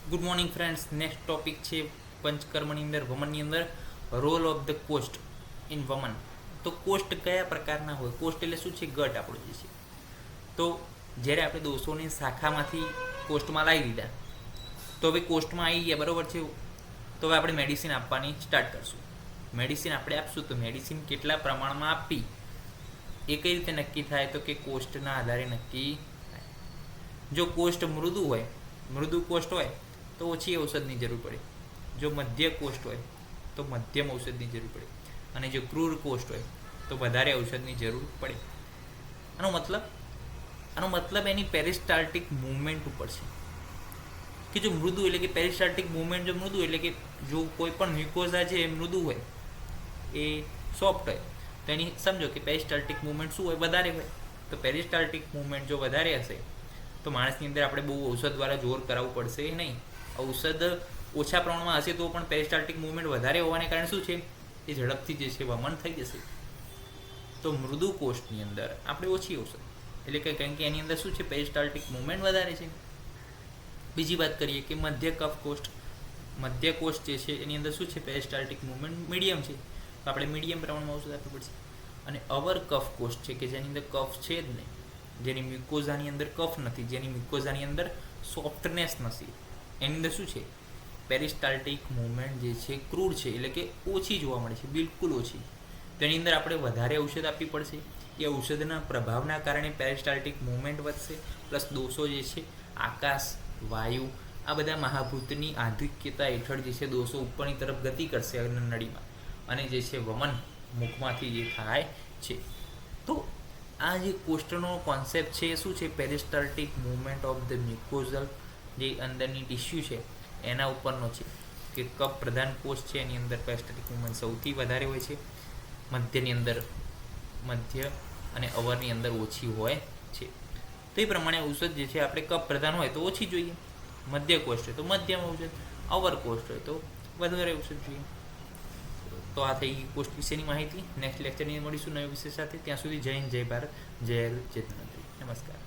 Good morning friends. Next topic છે પંચકર્મની અંદર વમનની અંદર role of the koshta in vamana. તો કોસ્ટ કયા પ્રકારના હોય? કોસ્ટ એટલે શું છે? ગટ આપણો જે છે. તો જ્યારે આપણે દોષોની શાખામાંથી કોસ્ટમાં લાવી દીધા, તો હવે કોસ્ટમાં આવી ગયા, બરાબર છે. તો હવે આપણે મેડિસિન આપવાની સ્ટાર્ટ કરશું. મેડિસિન આપણે આપશું તો મેડિસિન કેટલા પ્રમાણમાં આપવી એ કઈ રીતે નક્કી થાય? તો કે કોસ્ટના આધારે નક્કી થાય. જો કોસ્ટ મૃદુ કોસ્ટ હોય તો ઓછી ઔષધની જરૂર પડે. જો મધ્ય કોસ્ટ હોય તો મધ્યમ ઔષધની જરૂર પડે. અને જો ક્રૂર કોસ્ટ હોય તો વધારે ઔષધની જરૂર પડે. આનો મતલબ એની પેરિસ્ટાલ્ટિક મૂવમેન્ટ ઉપર છે કે જો મૃદુ એટલે કે પેરિસ્ટાલ્ટિક મૂવમેન્ટ, જો મૃદુ એટલે કે જો કોઈ પણ મ્યુકોઝા છે એ મૃદુ હોય, એ સોફ્ટ હોય, તો એની સમજો કે પેરિસ્ટાલ્ટિક મૂવમેન્ટ શું હોય? વધારે હોય. તો પેરિસ્ટાલ્ટિક મૂવમેન્ટ જો વધારે હશે તો માણસની અંદર આપણે બહુ ઔષધ દ્વારા જોર કરાવવું પડશે નહીં. ઔષધ ઓછા પ્રમાણમાં હશે તો પણ પેરિસ્ટાલ્ટિક મૂવમેન્ટ વધારે હોવાને કારણે શું છે? એ ઝડપથી જે છે વમન થઈ જશે. તો મૃદુ કોષની અંદર આપણે ઓછી ઔષધ, એટલે કે કારણ કે એની અંદર શું છે? પેરિસ્ટાલ્ટિક મૂવમેન્ટ વધારે છે. બીજી વાત કરીએ કે મધ્ય કોષ જે છે એની અંદર શું છે? પેરિસ્ટાલ્ટિક મૂવમેન્ટ મીડિયમ છે, તો આપણે મીડિયમ પ્રમાણમાં ઔષધ આપવું પડશે. અને અવર કફ કોષ છે કે જેની અંદર કફ છે જ નહીં, જેની મ્યુકોઝાની અંદર કફ નથી, જેની મ્યુકોઝાની અંદર સોફ્ટનેસ નથી, એની અંદર શું છે? પેરિસ્ટાલ્ટિક મૂવમેન્ટ જે છે ક્રૂર છે, એટલે કે ઓછી જોવા મળે છે, બિલકુલ ઓછી. તેની અંદર આપણે વધારે ઔષધ આપવી પડશે. એ ઔષધના પ્રભાવના કારણે પેરિસ્ટાલ્ટિક મૂવમેન્ટ વધશે. પ્લસ દોષો જે છે આકાશ, વાયુ, આ બધા મહાભૂતની આધિક્યતા હેઠળ જે છે દોષો ઉપરની તરફ ગતિ કરશે નળીમાં, અને જે છે વમન મુખમાંથી જે થાય છે. તો આ જે કોસ્ટનો કોન્સેપ્ટ છે એ શું છે? પેરિસ્ટાલ્ટિક મૂવમેન્ટ ઓફ ધ મ્યુકોઝલ જે અંદરની ટિશ્યુ છે એના ઉપરનો છે. કે કફ પ્રધાન કોષ છે એની અંદર પેરિસ્ટાલ્ટિક મૂવમેન્ટ સૌથી વધારે હોય છે, મધ્ય અને અવરની અંદર ઓછી હોય છે. તો એ પ્રમાણે ઔષધ જે છે આપણે કફ પ્રધાન હોય તો ઓછી જોઈએ, મધ્ય કોષ હોય તો મધ્યમ ઔષધ, અવર કોષ હોય તો વધારે ઔષધ જોઈએ. તો આ થઈ કોસ્ટ વિશેની માહિતી. નેક્સ્ટ લેક્ચરની મળીશું નવા વિષય સાથે. ત્યાં સુધી જય હિન્દ, જય ભારત, જય ધન્વંતરી. નમસ્કાર.